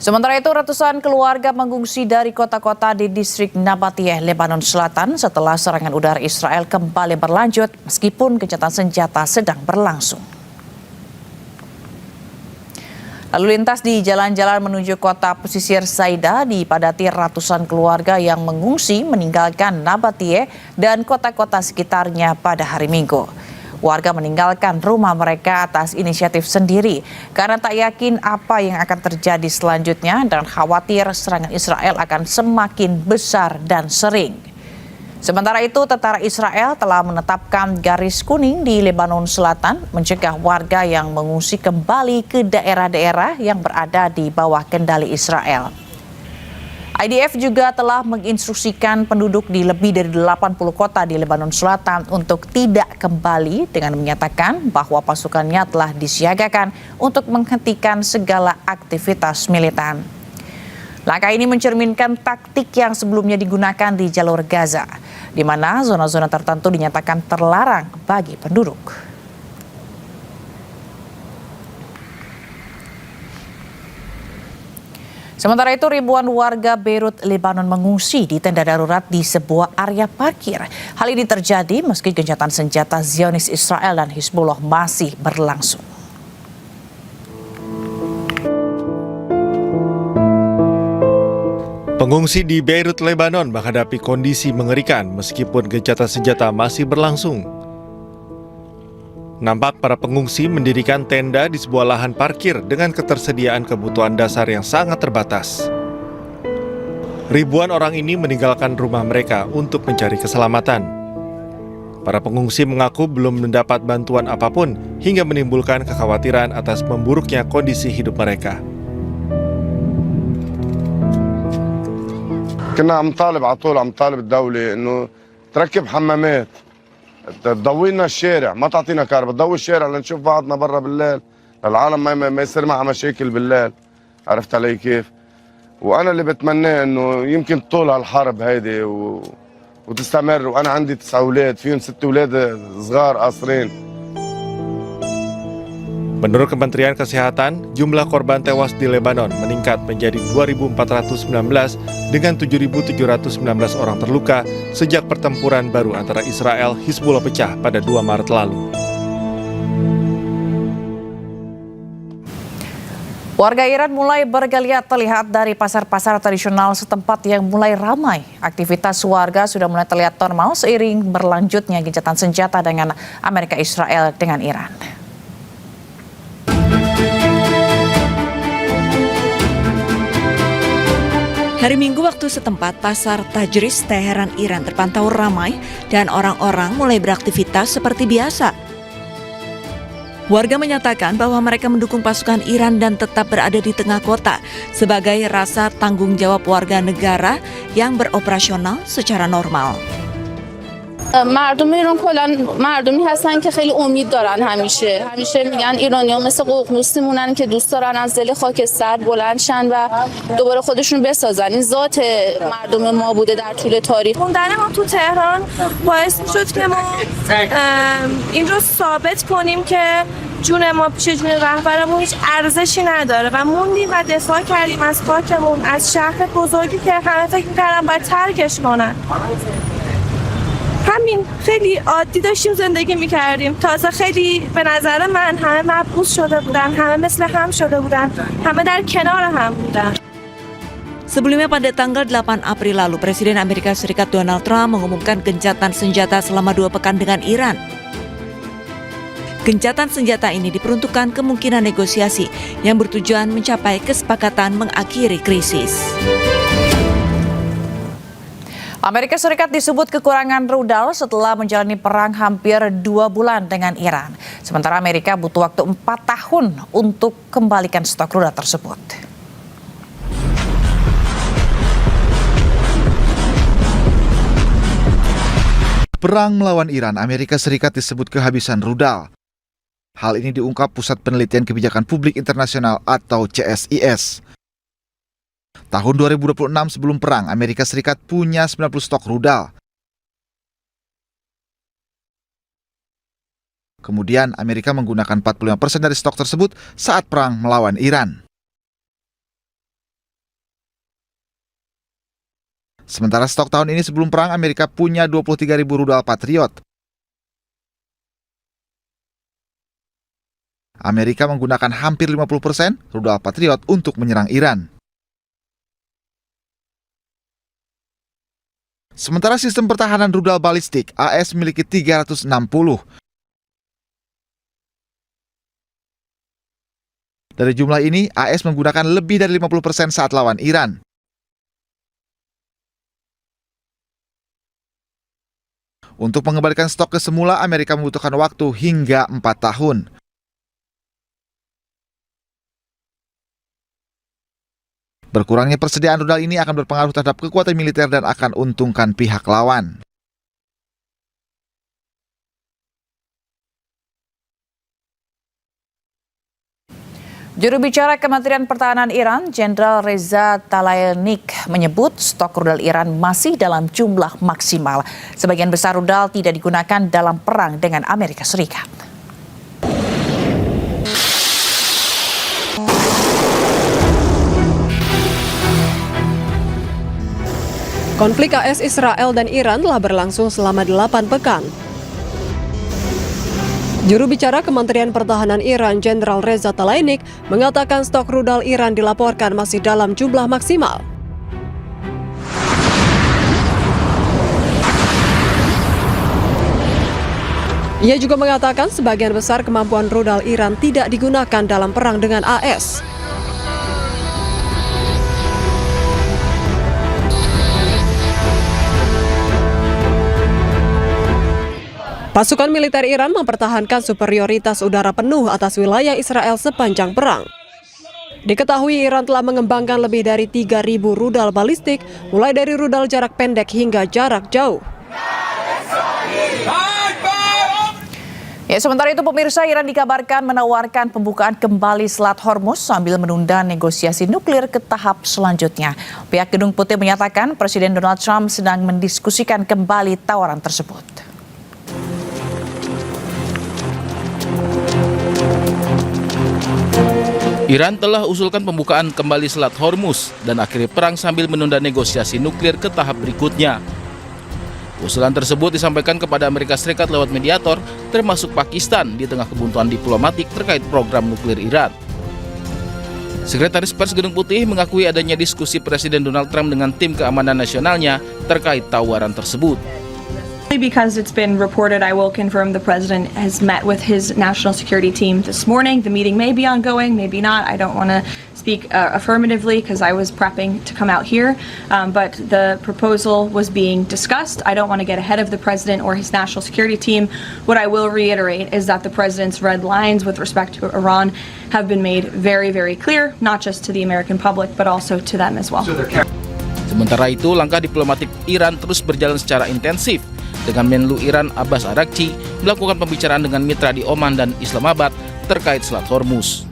Sementara itu, ratusan keluarga mengungsi dari kota-kota di distrik Nabatiyeh, Lebanon Selatan setelah serangan udara Israel kembali berlanjut meskipun gencatan senjata sedang berlangsung. Lalu lintas di jalan-jalan menuju kota pesisir Saida dipadati ratusan keluarga yang mengungsi meninggalkan Nabatiyeh dan kota-kota sekitarnya pada hari Minggu. Warga meninggalkan rumah mereka atas inisiatif sendiri karena tak yakin apa yang akan terjadi selanjutnya dan khawatir serangan Israel akan semakin besar dan sering. Sementara itu, tentara Israel telah menetapkan garis kuning di Lebanon Selatan mencegah warga yang mengungsi kembali ke daerah-daerah yang berada di bawah kendali Israel. IDF juga telah menginstruksikan penduduk di lebih dari 80 kota di Lebanon Selatan untuk tidak kembali dengan menyatakan bahwa pasukannya telah disiagakan untuk menghentikan segala aktivitas militan. Langkah ini mencerminkan taktik yang sebelumnya digunakan di jalur Gaza, di mana zona-zona tertentu dinyatakan terlarang bagi penduduk. Sementara itu, ribuan warga Beirut, Lebanon mengungsi di tenda darurat di sebuah area parkir. Hal ini terjadi meski gencatan senjata Zionis Israel dan Hizbullah masih berlangsung. Pengungsi di Beirut, Lebanon menghadapi kondisi mengerikan meskipun gencatan senjata masih berlangsung. Nampak para pengungsi mendirikan tenda di sebuah lahan parkir dengan ketersediaan kebutuhan dasar yang sangat terbatas. Ribuan orang ini meninggalkan rumah mereka untuk mencari keselamatan. Para pengungsi mengaku belum mendapat bantuan apapun hingga menimbulkan kekhawatiran atas memburuknya kondisi hidup mereka. كنا عم طالب على طول عم طالب الدولة انه تركب حمامات تضوي لنا الشارع ما تعطينا كهرباء تضوي الشارع لنشوف بعضنا برا بالليل العالم ما يصير معها مشاكل بالليل عرفت علي كيف وانا اللي بتمناه انه يمكن طول هالحرب هيدي وتستمر وانا عندي 9 اولاد فيهم 6 اولاد صغار قاصرين. Menurut Kementerian Kesehatan, jumlah korban tewas di Lebanon meningkat menjadi 2.419 dengan 7.719 orang terluka sejak pertempuran baru antara Israel Hizbullah pecah pada 2 Maret lalu. Warga Iran mulai bergeliat terlihat dari pasar-pasar tradisional setempat yang mulai ramai. Aktivitas warga sudah mulai terlihat normal seiring berlanjutnya gencatan senjata dengan Amerika Israel dengan Iran. Hari Minggu waktu setempat, pasar Tajris, Teheran, Iran terpantau ramai dan orang-orang mulai beraktivitas seperti biasa. Warga menyatakan bahwa mereka mendukung pasukan Iran dan tetap berada di tengah kota sebagai rasa tanggung jawab warga negara yang beroperasional secara normal. مردم ایران کلا مردمی هستن که خیلی امید دارن همیشه میگن ایرانی‌ها مثل ققنوس میمونن که دوست دارن از دل خاکستر بلند شن و دوباره خودشون بسازن. این ذات مردم ما بوده در طول تاریخ. موندن ما تو تهران باعث شد که ما این رو ثابت کنیم که جون ما پیش جون رهبرمون هیچ ارزشی نداره و موندیم و دفاع کردیم از خاکمون، از شهر بزرگی که همه فکر می‌کردن باید ترکش کنن. همین خیلی عادی داشتیم زندگی میکردیم. تازه خیلی به نظر من همه مبعوث شده بودن، همه مثل هم شده بودن، همه در کنار هم بودن. Sebelumnya pada tanggal 8 April lalu, Presiden Amerika Serikat Donald Trump mengumumkan gencatan senjata selama 2 pekan dengan Iran. Gencatan senjata ini diperuntukkan kemungkinan negosiasi yang bertujuan mencapai kesepakatan mengakhiri krisis. Amerika Serikat disebut kekurangan rudal setelah menjalani perang hampir 2 bulan dengan Iran. Sementara Amerika butuh waktu 4 tahun untuk kembalikan stok rudal tersebut. Perang melawan Iran, Amerika Serikat disebut kehabisan rudal. Hal ini diungkap Pusat Penelitian Kebijakan Publik Internasional atau CSIS. Tahun 2026 sebelum perang, Amerika Serikat punya 90 stok rudal. Kemudian Amerika menggunakan 45% dari stok tersebut saat perang melawan Iran. Sementara stok tahun ini sebelum perang, Amerika punya 23.000 rudal Patriot. Amerika menggunakan hampir 50% rudal Patriot untuk menyerang Iran. Sementara sistem pertahanan rudal balistik, AS memiliki 360. Dari jumlah ini, AS menggunakan lebih dari 50% saat lawan Iran. Untuk mengembalikan stok ke semula, Amerika membutuhkan waktu hingga 4 tahun. Berkurangnya persediaan rudal ini akan berpengaruh terhadap kekuatan militer dan akan untungkan pihak lawan. Juru bicara Kementerian Pertahanan Iran, Jenderal Reza Tlaibnik, menyebut stok rudal Iran masih dalam jumlah maksimal. Sebagian besar rudal tidak digunakan dalam perang dengan Amerika Serikat. Konflik AS Israel dan Iran telah berlangsung selama 8 pekan. Juru bicara Kementerian Pertahanan Iran, Jenderal Reza Tlaibnik, mengatakan stok rudal Iran dilaporkan masih dalam jumlah maksimal. Ia juga mengatakan sebagian besar kemampuan rudal Iran tidak digunakan dalam perang dengan AS. Pasukan militer Iran mempertahankan superioritas udara penuh atas wilayah Israel sepanjang perang. Diketahui Iran telah mengembangkan lebih dari 3.000 rudal balistik, mulai dari rudal jarak pendek hingga jarak jauh. Ya, sementara itu pemirsa, Iran dikabarkan menawarkan pembukaan kembali Selat Hormuz sambil menunda negosiasi nuklir ke tahap selanjutnya. Pihak Gedung Putih menyatakan Presiden Donald Trump sedang mendiskusikan kembali tawaran tersebut. Iran telah usulkan pembukaan kembali Selat Hormuz dan akhiri perang sambil menunda negosiasi nuklir ke tahap berikutnya. Usulan tersebut disampaikan kepada Amerika Serikat lewat mediator, termasuk Pakistan, di tengah kebuntuan diplomatik terkait program nuklir Iran. Sekretaris Pers Gedung Putih mengakui adanya diskusi Presiden Donald Trump dengan tim keamanan nasionalnya terkait tawaran tersebut. Because it's been reported, I will confirm the president has met with his national security team this morning. The meeting may be ongoing, maybe not. I don't want to speak affirmatively because I was prepping to come out here, but the proposal was being discussed. I don't want to get ahead of the president or his national security team. What I will reiterate is that the president's red lines with respect to Iran have been made very, very clear, not just to the American public, but also to them as well. Sementara itu, langkah diplomatik Iran terus berjalan secara intensif, dengan Menlu Iran Abbas Araghchi melakukan pembicaraan dengan mitra di Oman dan Islamabad terkait Selat Hormuz.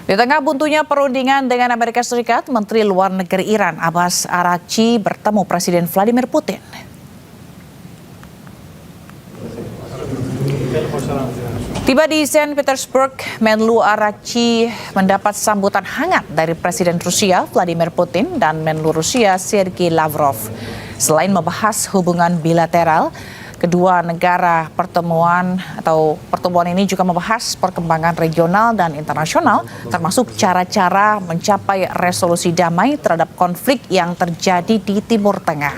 Di tengah buntunya perundingan dengan Amerika Serikat, Menteri Luar Negeri Iran Abbas Araghchi bertemu Presiden Vladimir Putin. Tiba di Saint Petersburg, Menlu Araghchi mendapat sambutan hangat dari Presiden Rusia Vladimir Putin dan Menlu Rusia Sergei Lavrov. Selain membahas hubungan bilateral, kedua negara pertemuan ini juga membahas perkembangan regional dan internasional, termasuk cara-cara mencapai resolusi damai terhadap konflik yang terjadi di Timur Tengah.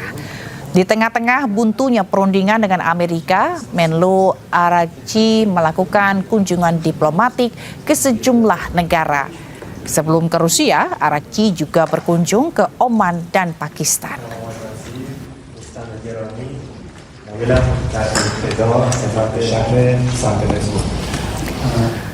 Di tengah-tengah buntunya perundingan dengan Amerika, Menlu Araghchi melakukan kunjungan diplomatik ke sejumlah negara. Sebelum ke Rusia, Araghchi juga berkunjung ke Oman dan Pakistan.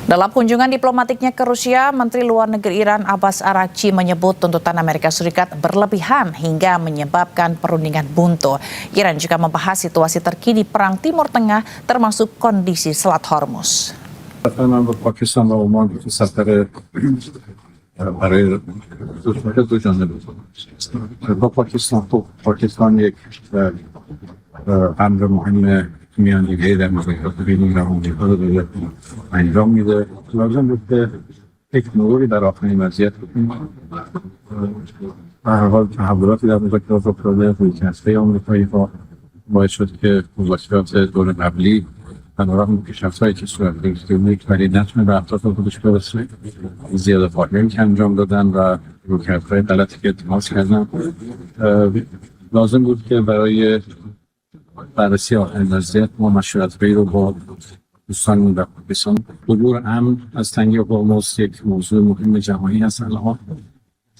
Dalam kunjungan diplomatiknya ke Rusia, Menteri Luar Negeri Iran Abbas Araghchi menyebut tuntutan Amerika Serikat berlebihan hingga menyebabkan perundingan buntu. Iran juga membahas situasi terkini Perang Timur Tengah, termasuk kondisi Selat Hormuz. امر مهم میانجیگری در مذاکرات بین ایران و آمریکا رو دولت انجام میده. لازم بود که یک مروری در آخرین وضعیت بکنیم. به هر حال تحولاتی در مذاکرات افتاده رویکردهای آمریکایی ها باعث شد که مذاکرات دور قبلی بنابراین پیشرفت‌هایی که صورت گرفته بود ولی نتونه به اهداف خودش برسه، زیاده پاهایی که انجام دادن و رویکردهای غلطی که اتخاذ کردن. لازم بود که برای بررسی آخرین وضعیت ما مشورت‌هایی رو با دوستانمون در پاکستان. عبور امن از تنگه هرمز یک موضوع مهم جهانی هست. الان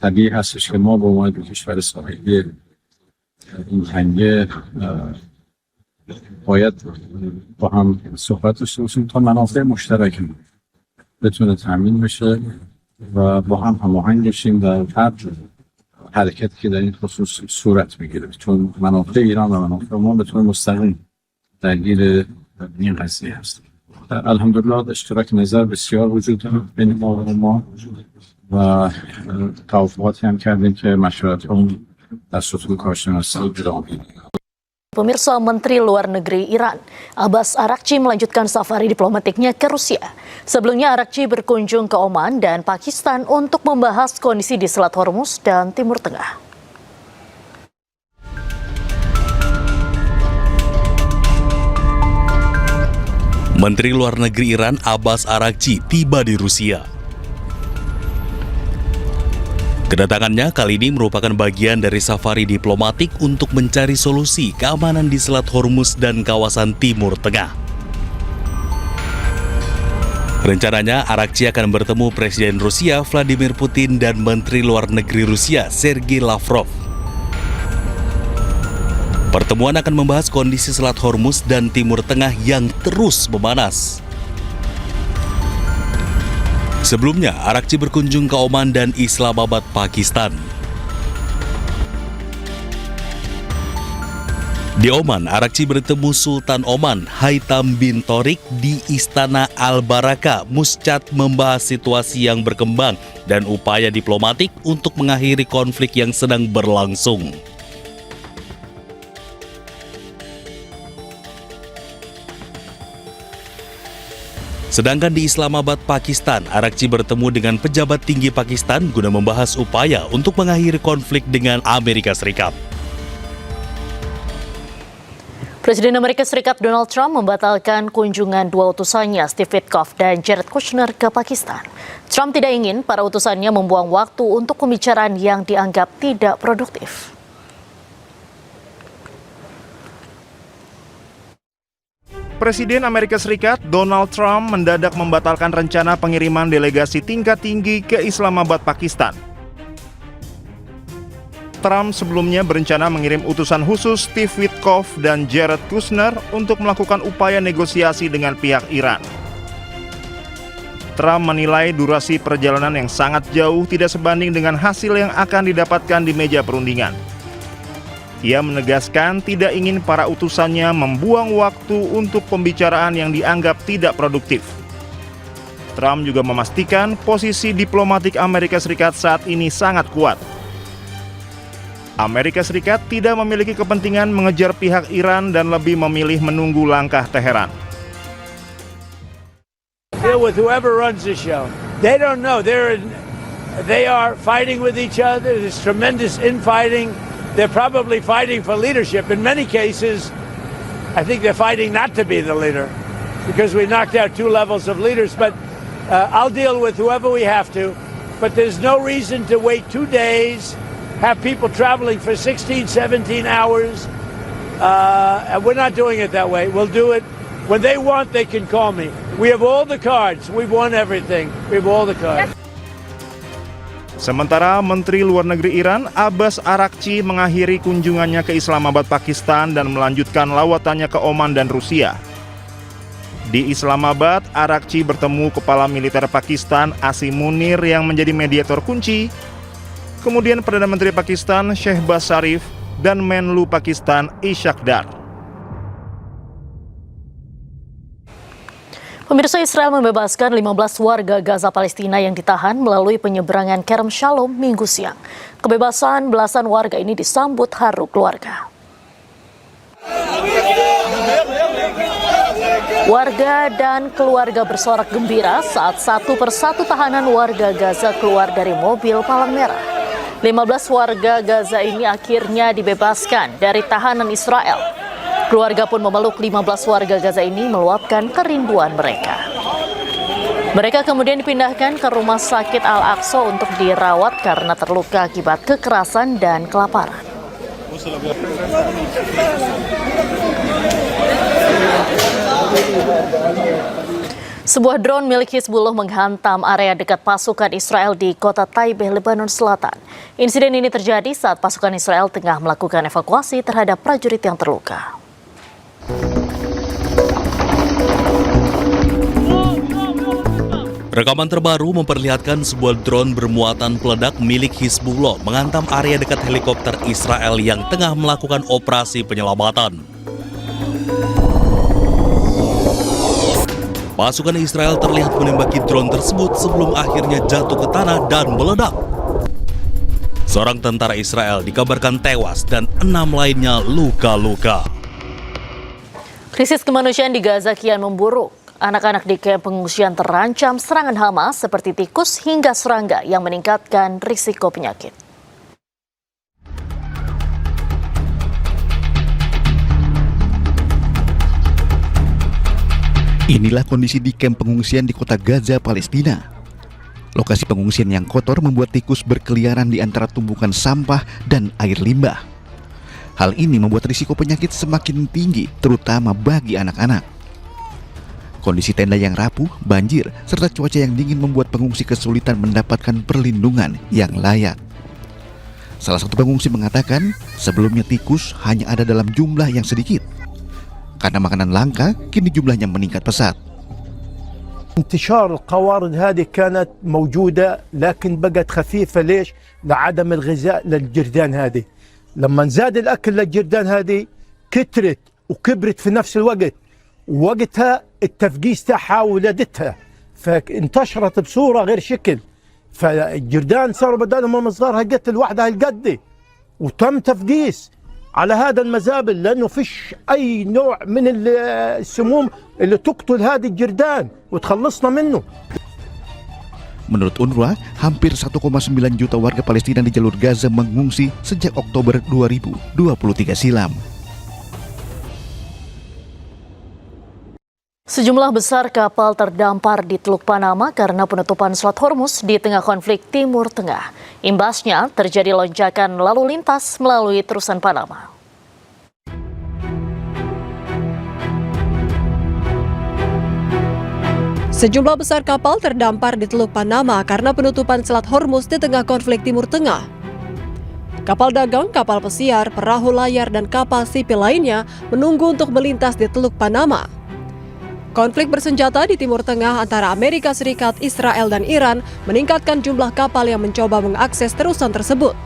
طبیعی هستش که ما به عنوان دو کشور ساحلی این تنگه باید با هم صحبت داشته باشیم تا منافع مشترک بتونه تامین بشه و با هم هماهنگ بشیم در هر حرکتی که در این خصوص صورت بگیره، چون منافع ایران و منافع ما بتونه مستقیم درگیر این قضیه هست. الحمدلله اشتراک نظر بسیار وجود داره بین ما و توافقاتی هم کردیم که مشورت هم در سطح کارشناسی ادامه. Pemirsa, Menteri Luar Negeri Iran, Abbas Araghchi melanjutkan safari diplomatiknya ke Rusia. Sebelumnya Araghchi berkunjung ke Oman dan Pakistan untuk membahas kondisi di Selat Hormuz dan Timur Tengah. Menteri Luar Negeri Iran Abbas Araghchi tiba di Rusia. Kedatangannya kali ini merupakan bagian dari safari diplomatik untuk mencari solusi keamanan di Selat Hormuz dan kawasan Timur Tengah. Rencananya Araghchi akan bertemu Presiden Rusia Vladimir Putin dan Menteri Luar Negeri Rusia Sergei Lavrov. Pertemuan akan membahas kondisi Selat Hormuz dan Timur Tengah yang terus memanas. Sebelumnya, Araghchi berkunjung ke Oman dan Islamabad, Pakistan. Di Oman, Araghchi bertemu Sultan Oman, Haitham bin Tariq di Istana Al-Baraka, Muscat, membahas situasi yang berkembang dan upaya diplomatik untuk mengakhiri konflik yang sedang berlangsung. Sedangkan di Islamabad, Pakistan, Araghchi bertemu dengan pejabat tinggi Pakistan guna membahas upaya untuk mengakhiri konflik dengan Amerika Serikat. Presiden Amerika Serikat Donald Trump membatalkan kunjungan dua utusannya, Steve Witkoff dan Jared Kushner, ke Pakistan. Trump tidak ingin para utusannya membuang waktu untuk pembicaraan yang dianggap tidak produktif. Presiden Amerika Serikat Donald Trump mendadak membatalkan rencana pengiriman delegasi tingkat tinggi ke Islamabad, Pakistan. Trump sebelumnya berencana mengirim utusan khusus Steve Witkoff dan Jared Kushner untuk melakukan upaya negosiasi dengan pihak Iran. Trump menilai durasi perjalanan yang sangat jauh tidak sebanding dengan hasil yang akan didapatkan di meja perundingan. Ia menegaskan tidak ingin para utusannya membuang waktu untuk pembicaraan yang dianggap tidak produktif. Trump juga memastikan posisi diplomatik Amerika Serikat saat ini sangat kuat. Amerika Serikat tidak memiliki kepentingan mengejar pihak Iran dan lebih memilih menunggu langkah Teheran. Deal with whoever runs the show. They don't know. They are fighting with each other. There's tremendous infighting. They're probably fighting for leadership. In many cases, I think they're fighting not to be the leader because we knocked out 2 levels of leaders. But I'll deal with whoever we have to. But there's no reason to wait 2 days, have people traveling for 16, 17 hours. And we're not doing it that way. We'll do it. When they want, they can call me. We have all the cards. We've won everything. We have all the cards. Sementara Menteri Luar Negeri Iran Abbas Araghchi mengakhiri kunjungannya ke Islamabad, Pakistan dan melanjutkan lawatannya ke Oman dan Rusia. Di Islamabad, Araghchi bertemu Kepala Militer Pakistan Asim Munir yang menjadi mediator kunci, kemudian Perdana Menteri Pakistan Shehbaz Sharif dan Menlu Pakistan Ishaq Dar. Pemirsa, Israel membebaskan 15 warga Gaza Palestina yang ditahan melalui penyeberangan Kerem Shalom Minggu siang. Kebebasan belasan warga ini disambut haru keluarga. Warga dan keluarga bersorak gembira saat satu persatu tahanan warga Gaza keluar dari mobil palang merah. 15 warga Gaza ini akhirnya dibebaskan dari tahanan Israel. Keluarga pun memeluk 15 warga Gaza ini meluapkan kerinduan mereka. Mereka kemudian dipindahkan ke rumah sakit Al-Aqsa untuk dirawat karena terluka akibat kekerasan dan kelaparan. Sebuah drone milik Hizbullah menghantam area dekat pasukan Israel di kota Taibeh, Lebanon Selatan. Insiden ini terjadi saat pasukan Israel tengah melakukan evakuasi terhadap prajurit yang terluka. Rekaman terbaru memperlihatkan sebuah drone bermuatan peledak milik Hizbullah menghantam area dekat helikopter Israel yang tengah melakukan operasi penyelamatan. Pasukan Israel terlihat menembaki drone tersebut sebelum akhirnya jatuh ke tanah dan meledak. Seorang tentara Israel dikabarkan tewas dan 6 lainnya luka-luka. Krisis kemanusiaan di Gaza kian memburuk. Anak-anak di kamp pengungsian terancam serangan Hamas seperti tikus hingga serangga yang meningkatkan risiko penyakit. Inilah kondisi di kamp pengungsian di kota Gaza, Palestina. Lokasi pengungsian yang kotor membuat tikus berkeliaran di antara tumpukan sampah dan air limbah. Hal ini membuat risiko penyakit semakin tinggi, terutama bagi anak-anak. Kondisi tenda yang rapuh, banjir, serta cuaca yang dingin membuat pengungsi kesulitan mendapatkan perlindungan yang layak. Salah satu pengungsi mengatakan, sebelumnya tikus hanya ada dalam jumlah yang sedikit. Karena makanan langka, kini jumlahnya meningkat pesat. انتشار القوارض هذه كانت موجودة لكن بقت خفيفة. ليش؟ لعدم الغذاء للجردان هذه. لما زاد الأكل للجردان هذه كترت وكبرت في نفس الوقت. ووقتها التفقيس تاعها ولادتها فانتشرت بصورة غير شكل. فالجردان صاروا بدالهم هم صغار هالقد لوحدها هالقد. وتم تفقيس على هذا المزابل لأنه فيش أي نوع من السموم اللي تقتل هذه الجردان وتخلصنا منه. Menurut UNRWA, hampir 1,9 juta warga Palestina di jalur Gaza mengungsi sejak Oktober 2023 silam. Sejumlah besar kapal terdampar di Teluk Panama karena penutupan Selat Hormuz di tengah konflik Timur Tengah. Imbasnya terjadi lonjakan lalu lintas melalui terusan Panama. Sejumlah besar kapal terdampar di Teluk Panama karena penutupan Selat Hormuz di tengah konflik Timur Tengah. Kapal dagang, kapal pesiar, perahu layar, dan kapal sipil lainnya menunggu untuk melintas di Teluk Panama. Konflik bersenjata di Timur Tengah antara Amerika Serikat, Israel, dan Iran meningkatkan jumlah kapal yang mencoba mengakses terusan tersebut.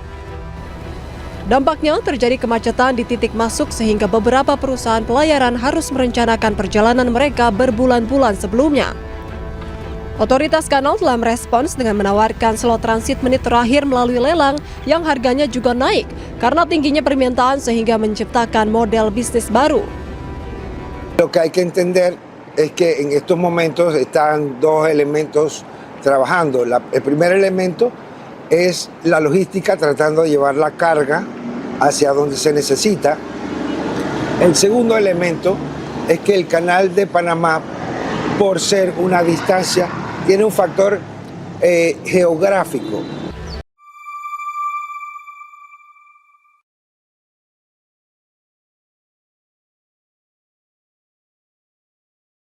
Dampaknya terjadi kemacetan di titik masuk sehingga beberapa perusahaan pelayaran harus merencanakan perjalanan mereka berbulan-bulan sebelumnya. Otoritas kanal telah merespons dengan menawarkan slot transit menit terakhir melalui lelang yang harganya juga naik karena tingginya permintaan sehingga menciptakan model bisnis baru. Lo que hay que entender es que en estos momentos están dos elementos trabajando. El primer elemento es la logística, tratando de llevar la carga hacia donde se necesita. El segundo elemento es que el canal de Panamá, por ser una distancia, tiene un factor geográfico.